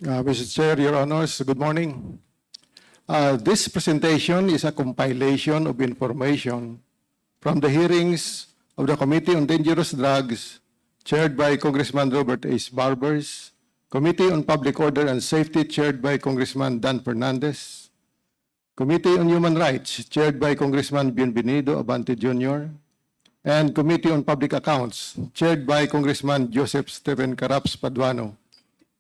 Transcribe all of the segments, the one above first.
Mr. Chair, Your Honors, good morning. This presentation is a compilation of information from the hearings of the Committee on Dangerous Drugs, chaired by Congressman Robert H. Barbers, Committee on Public Order and Safety, chaired by Congressman Dan Fernandez, Committee on Human Rights, chaired by Congressman Bienvenido Abante Jr., and Committee on Public Accounts, chaired by Congressman Joseph Stephen Caraps Paduano,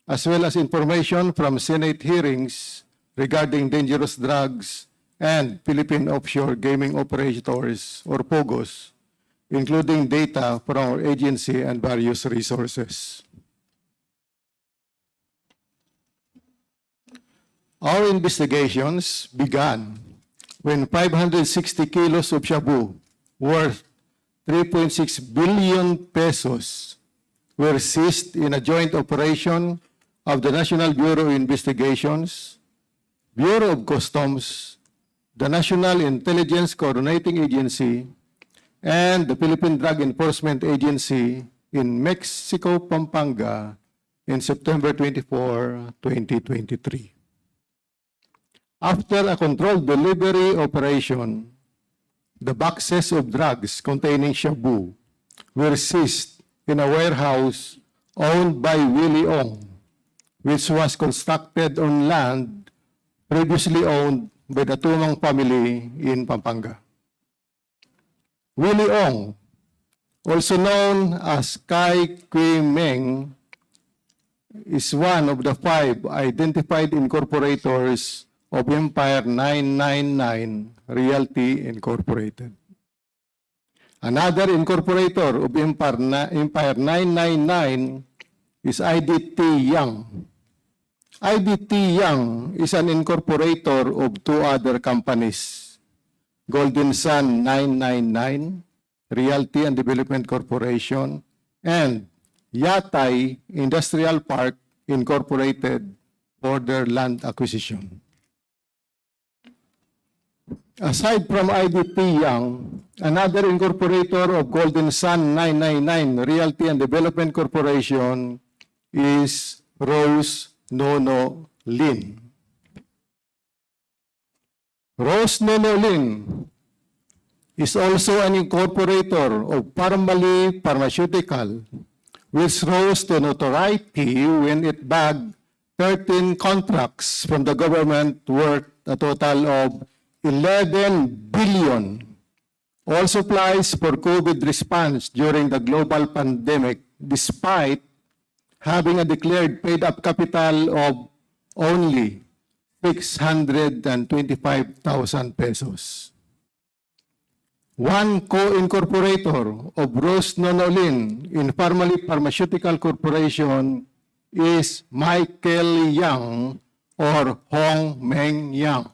as well as information from Senate hearings regarding dangerous drugs and Philippine offshore gaming operators, or POGOs, including data from our agency and various resources. Our investigations began when 560 kilos of shabu worth 3.6 billion pesos were seized in a joint operation of the National Bureau of Investigations, Bureau of Customs, the National Intelligence Coordinating Agency, and the Philippine Drug Enforcement Agency in Mexico, Pampanga, in September 24, 2023. After a controlled delivery operation, the boxes of drugs containing shabu were seized in a warehouse owned by Willie Ong, which was constructed on land previously owned by the Tumang family in Pampanga. Willie Ong, also known as Kai Kui Meng, is one of the 5 identified incorporators of Empire 999 Realty Incorporated. Another incorporator of Empire 999 is IDT Young. IDT Young is an incorporator of 2 other companies, Golden Sun 999 Realty and Development Corporation, and Yatay Industrial Park Incorporated for their land acquisition. Aside from IDT Young, another incorporator of Golden Sun 999 Realty and Development Corporation is Rose Nono Lin. Rose Nono Lin is also an incorporator of Parmalee Pharmaceutical, which rose to notoriety when it bagged 13 contracts from the government worth a total of 11 billion, all supplies for COVID response during the global pandemic, despite having a declared paid-up capital of only 625,000 pesos. One co-incorporator of Rose Nono Lin in Parmalee Pharmaceutical Corporation is Michael Yang or Hong Meng Yang.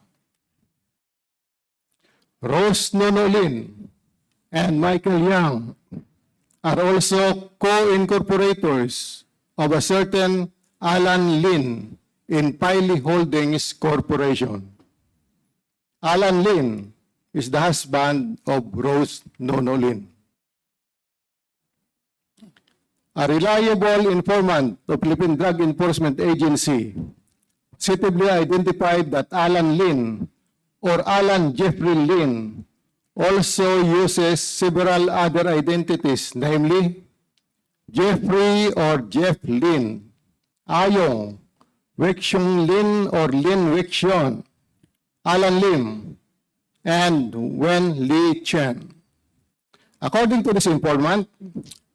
Rose Nono Lin and Michael Yang are also co-incorporators of a certain Alan Lin in Piley Holdings Corporation. Alan Lin is the husband of Rose Nono Lin. A reliable informant of Philippine Drug Enforcement Agency positively identified that Alan Lin or Alan Jeffrey Lin also uses several other identities, namely Jeffrey or Jeff Lin, Ayong, Wexiong Lin or Lin Wexion, Alan Lim, and Wen Li Chen. According to this informant,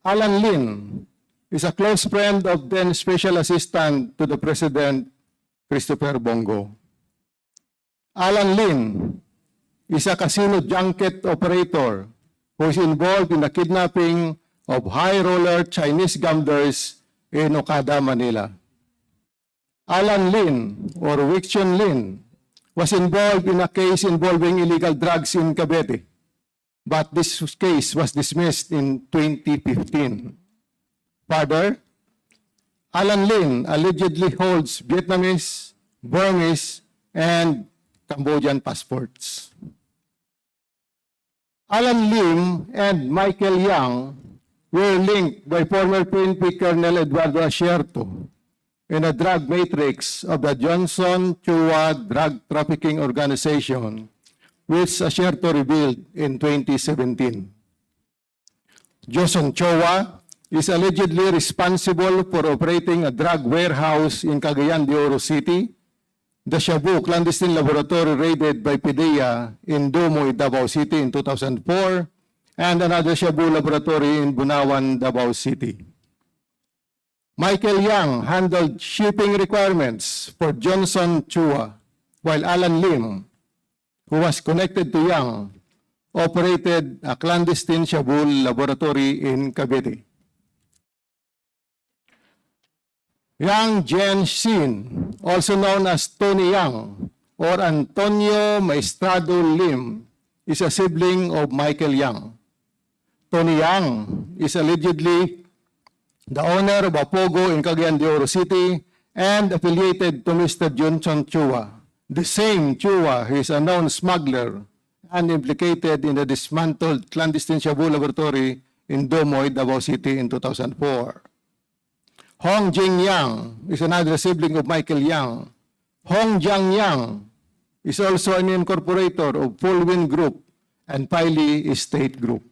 Alan Lin is a close friend of then Special Assistant to the President, Christopher Bongo. Alan Lin is a casino junket operator who is involved in the kidnapping of high-roller Chinese gamblers in Okada, Manila. Alan Lin, or Wexiong Lin, was involved in a case involving illegal drugs in Cavite, but this case was dismissed in 2015. Further, Alan Lin allegedly holds Vietnamese, Burmese, and Cambodian passports. Alan Lim and Michael Yang were linked by former PNP Colonel Eduardo Asierto in a drug matrix of the Johnson-Chua Drug Trafficking Organization, which Asierto revealed in 2017. Johnson-Chua is allegedly responsible for operating a drug warehouse in Cagayan de Oro City, the Shabu clandestine laboratory raided by PDEA in Dumoy, Davao City in 2004, and another Shabu laboratory in Bunawan, Davao City. Michael Yang handled shipping requirements for Johnson-Chua, while Alan Lim, who was connected to Yang, operated a clandestine Shabu laboratory in Cavite. Yang Jianxin, also known as Tony Yang or Antonio Maestrado Lim, is a sibling of Michael Yang. Tony Yang is allegedly the owner of a POGO in Cagayan de Oro City and affiliated to Mr. Johnson-Chua, the same Chua who is a known smuggler and implicated in the dismantled clandestine Shabu laboratory in Dumoy, Davao City in 2004. Hong Jing Yang is another sibling of Michael Yang. Hong Jiang Yang is also an incorporator of Fullwind Group and Piley Estate Group.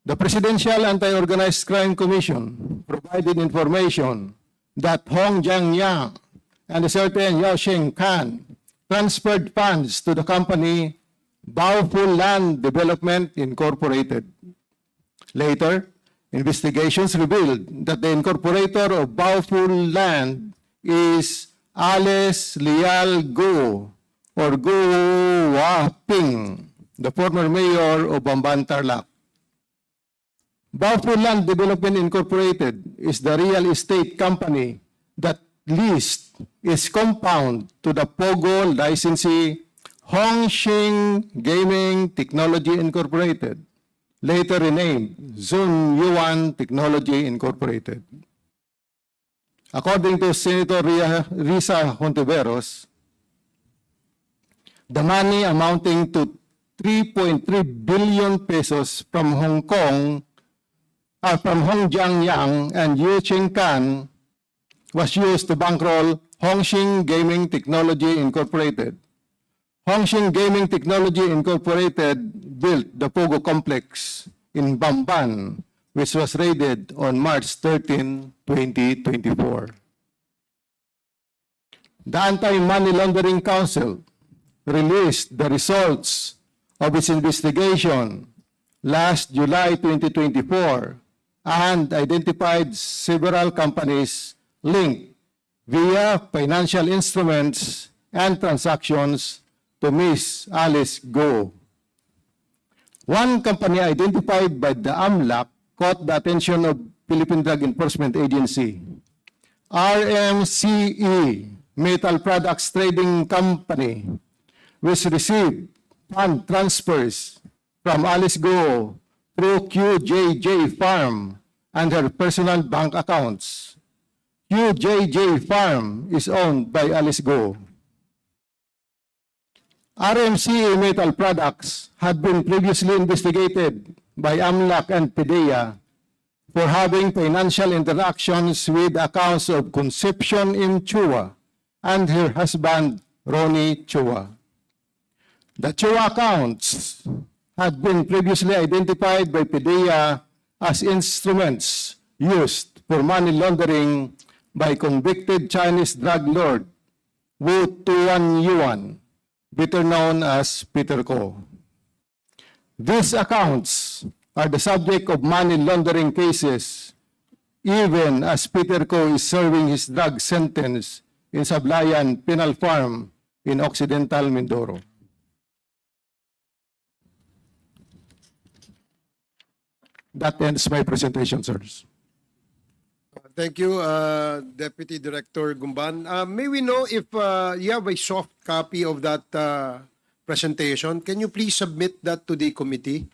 The Presidential Anti-Organized Crime Commission provided information that Hong Jiang Yang and a certain Yao Sheng Kan transferred funds to the company Baoful Land Development Incorporated. Later, investigations revealed that the incorporator of Baoful Land is Alice Lial Go or Go Waping, the former mayor of Bamban, Tarlac. Baoful Land Development Incorporated is the real estate company that leased its compound to the POGO licensee Hongxing Gaming Technology Incorporated, later renamed Zun Yuan Technology Incorporated. According to Senator Risa Hontiveros, the money amounting to 3.3 billion pesos from Hong Kong, from Hong Jiang Yang and Yu Ching Kan was used to bankroll Hongxing Gaming Technology Incorporated. Hongxing Gaming Technology Incorporated built the POGO complex in Bamban, which was raided on March 13, 2024. The Anti-Money Laundering Council released the results of its investigation last July 2024 and identified several companies linked via financial instruments and transactions to Ms. Alice Go. One company identified by the AMLAC caught the attention of Philippine Drug Enforcement Agency. RMCE Metal Products Trading Company, which received fund transfers from Alice Go through QJJ Farm and her personal bank accounts. QJJ Farm is owned by Alice Go. RMCE Metal Products had been previously investigated by AMLAC and PDEA for having financial interactions with accounts of Concepcion M. Chua and her husband, Ronnie Chua. The Chua accounts had been previously identified by PDEA as instruments used for money laundering by convicted Chinese drug lord Wu Tuan Yuan, better known as Peter Ko. These accounts are the subject of money laundering cases, even as Peter Ko is serving his drug sentence in Sablayan Penal Farm in Occidental Mindoro. That ends my presentation, sirs. Thank you, Deputy Director Gumban. May we know if you have a soft copy of that presentation? Can you please submit that to the committee?